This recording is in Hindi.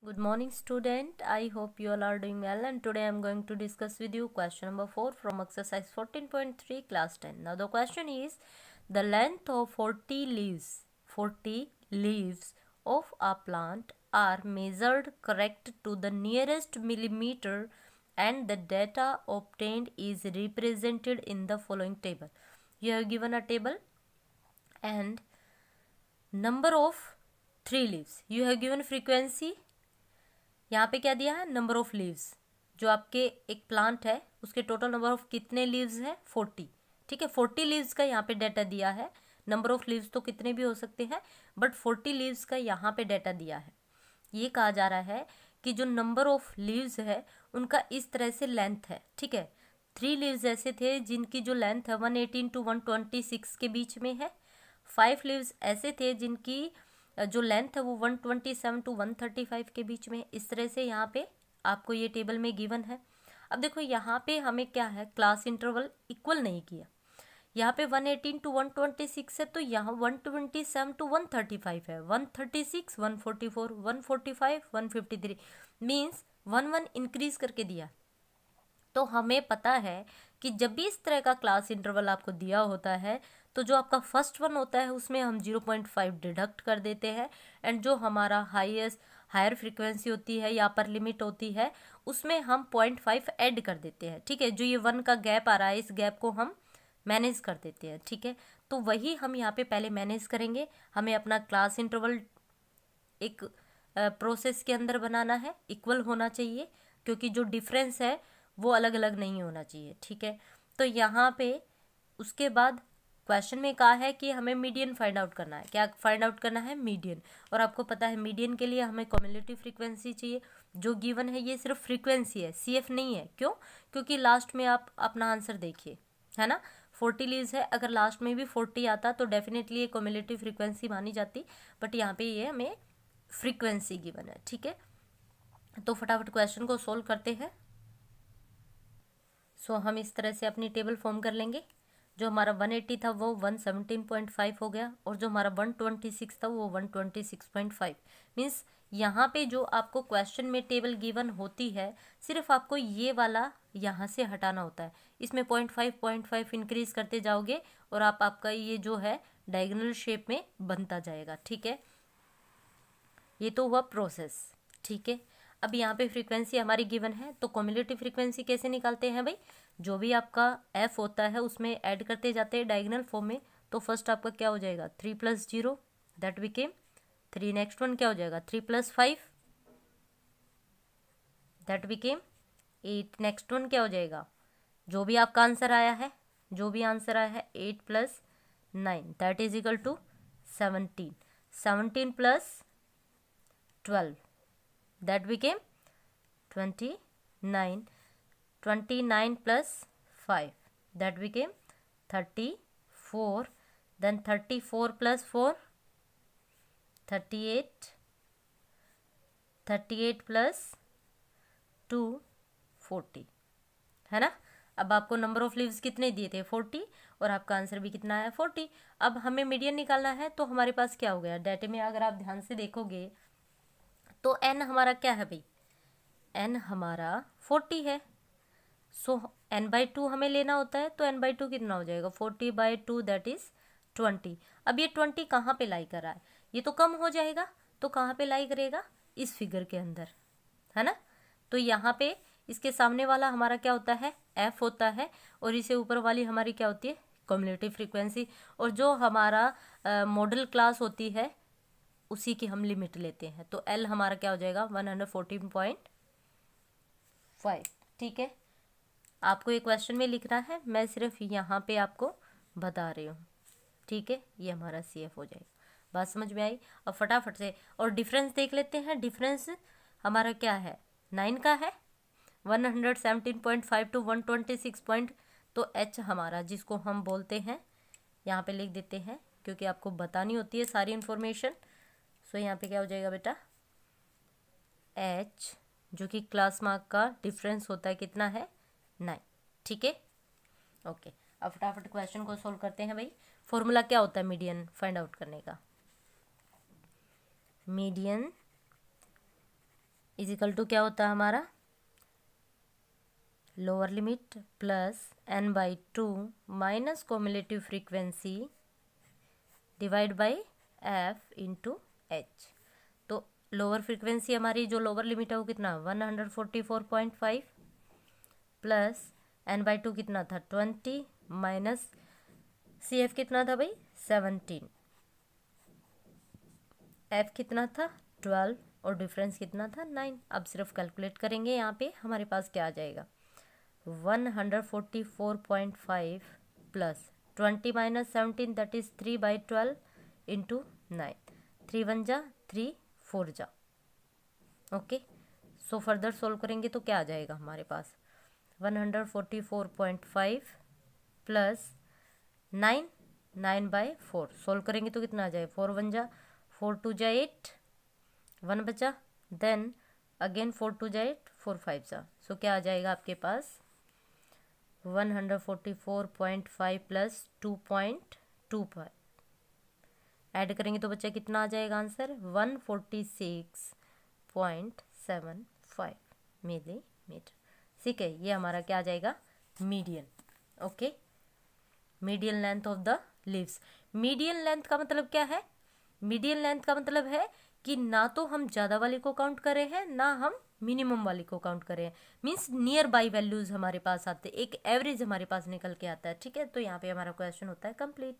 Good morning student. I hope you all are doing well, and today I am going to discuss with you question number 4 from exercise 14.3 class 10. Now the question is the length of 40 leaves of a plant are measured correct to the nearest millimeter and the data obtained is represented in the following table. You have given a table and number of 3 leaves. You have given frequency. यहाँ पे क्या दिया है? Number of leaves. जो आपके एक प्लांट है उसके टोटल नंबर ऑफ कितने लीव्स है? 40. ठीक है, 40 लीव्स का यहाँ पे डाटा दिया है. नंबर ऑफ लीव्स तो कितने भी हो सकते हैं, बट 40 लीव्स का यहाँ पे डाटा दिया है. ये कहा जा रहा है कि जो नंबर ऑफ लीव्स है उनका इस तरह से लेंथ है. ठीक है, 3 लीव्स ऐसे थे जिनकी जो लेंथ है 118 to 126 के बीच में है. 5 लीव्स ऐसे थे जिनकी जो लेंथ है वो 127 to 135 के बीच में. इस तरह से यहाँ पे आपको ये टेबल में गिवन है. अब देखो यहाँ पे हमें क्या है, क्लास इंटरवल इक्वल नहीं किया. यहाँ पे 118 to 126 है तो यहाँ 127 to 135 है. 136, 144, 145, 153 मीन्स 1 इंक्रीज करके दिया. तो हमें पता है कि जब भी इस तरह का क्लास इंटरवल आपको दिया होता है तो जो आपका फर्स्ट वन होता है उसमें हम 0.5 डिडक्ट कर देते हैं, एंड जो हमारा हायर फ्रीक्वेंसी होती है या अपर लिमिट होती है उसमें हम 0.5 ऐड कर देते हैं. ठीक है, जो ये 1 का गैप आ रहा है इस गैप को हम मैनेज कर देते हैं. ठीक है, तो वही हम यहाँ पे पहले मैनेज करेंगे. हमें अपना क्लास इंटरवल एक प्रोसेस के अंदर बनाना है, इक्वल होना चाहिए, क्योंकि जो डिफरेंस है वो अलग अलग नहीं होना चाहिए. ठीक है, तो यहाँ पे उसके बाद क्वेश्चन में कहा है कि हमें मीडियन फाइंड आउट करना है. क्या फाइंड आउट करना है? मीडियन. और आपको पता है मीडियन के लिए हमें कम्युलेटिव फ्रीक्वेंसी चाहिए. जो गिवन है ये सिर्फ फ्रीक्वेंसी है, CF नहीं है. क्यों? क्योंकि लास्ट में आप अपना आंसर देखिए, है ना. 40 लीव्स है, अगर लास्ट में भी 40 आता तो डेफिनेटली ये कम्युलेटिव फ्रीक्वेंसी मानी जाती, बट यहाँ पे ये हमें फ्रीक्वेंसी गिवन है. ठीक है, तो फटाफट क्वेश्चन को सोल्व करते हैं. सो हम इस तरह से अपनी टेबल फॉर्म कर लेंगे. जो हमारा 180 था वो 117.5 हो गया, और जो हमारा 126 था वो 126.5. मीन्स यहाँ पे जो आपको क्वेश्चन में टेबल गिवन होती है सिर्फ आपको ये वाला यहाँ से हटाना होता है. इसमें 0.5 इंक्रीज करते जाओगे और आपका ये जो है डायगोनल शेप में बनता जाएगा. ठीक है, ये तो हुआ प्रोसेस. ठीक है, अब यहाँ पे फ्रीक्वेंसी हमारी गिवन है तो कम्युलेटिव फ्रीक्वेंसी कैसे निकालते हैं भाई? जो भी आपका f होता है उसमें ऐड करते जाते हैं डायगोनल फॉर्म में. तो फर्स्ट आपका क्या हो जाएगा? 3 + 0 दैट बिकेम 3. नेक्स्ट वन क्या हो जाएगा? 3 + 5 दैट बिकेम 8. नेक्स्ट वन क्या हो जाएगा? जो भी आपका आंसर आया है, 8 + 9 that is equal to 17. 17 + 12 that became 29. 29 + 5 that became 34. Then 34 + 4 38. 38 + 2 40, है ना. अब आपको नंबर ऑफ लीव्स कितने दिए थे? 40, और आपका आंसर भी कितना आया? 40. अब हमें मीडियन निकालना है तो हमारे पास क्या हो गया डाटे में? अगर आप ध्यान से देखोगे तो n हमारा क्या है भाई? n हमारा 40 है. सो n/2 हमें लेना होता है, तो n/2 कितना हो जाएगा? 40/2 दैट इज 20. अब ये 20 कहाँ पे लाई कर रहा है? ये तो कम हो जाएगा, तो कहाँ पे लाई करेगा? इस फिगर के अंदर, है ना. तो यहाँ पे इसके सामने वाला हमारा क्या होता है? f होता है, और इसे ऊपर वाली हमारी क्या होती है? Cumulative frequency. और जो हमारा मॉडल क्लास होती है उसी की हम लिमिट लेते हैं, तो L हमारा क्या हो जाएगा? 114.5. ठीक है, आपको ये क्वेश्चन में लिखना है, मैं सिर्फ यहाँ पे आपको बता रही हूँ. ठीक है, ये हमारा CF हो जाएगा. बात समझ में आई? अब फटाफट से और डिफरेंस देख लेते हैं. डिफरेंस हमारा क्या है? 9 का है. 117.5 to 126. तो H हमारा जिसको हम बोलते हैं, यहाँ पे लिख देते हैं क्योंकि आपको बतानी होती है सारी इन्फॉर्मेशन. सो यहाँ पे क्या हो जाएगा बेटा? H जो कि क्लास मार्क का डिफरेंस होता है कितना है? 9. ठीक है, ओके. अब फटाफट क्वेश्चन को सोल्व करते हैं भाई. फॉर्मूला क्या होता है मीडियन फाइंड आउट करने का? मीडियन इजिकल टू क्या होता है हमारा, lower limit plus n/2 minus cumulative frequency divide by f into h। तो लोअर फ्रीक्वेंसी हमारी जो लोअर लिमिट है वो कितना 144.5 प्लस n/2 कितना था 20 माइनस CF कितना था भाई 17, F कितना था 12 और डिफरेंस कितना था 9। अब सिर्फ कैलकुलेट करेंगे, यहाँ पे हमारे पास क्या आ जाएगा 144.5 plus 20 minus 17 that is 3/12 into 9, 3 1 जा 3 4 जा। ओके, सो फर्दर सोल्व करेंगे तो क्या आ जाएगा हमारे पास 144.5 प्लस 9/4 सोल्व करेंगे तो कितना आ जाएगा 4 1 जा 4 2 जा 8, 1 बचा, देन अगेन 4 2 जा 8, 4 5 जा। सो क्या आ जाएगा आपके पास 144.5 प्लस 2.25 ऐड करेंगे तो बच्चा कितना आ जाएगा आंसर 146.75 मिलीमीटर। ठीक है, ये हमारा क्या आ जाएगा median. Okay, median length of the leaves. Median length का मतलब क्या है, मीडियन लेंथ का मतलब है कि ना तो हम ज़्यादा वाली को काउंट कर रहे हैं ना हम मिनिमम वाली को काउंट कर रहे हैं, मीन्स नियर बाई वैल्यूज हमारे पास आते, एक एवरेज हमारे पास निकल के आता है। ठीक है, तो यहाँ पे हमारा क्वेश्चन होता है कंप्लीट।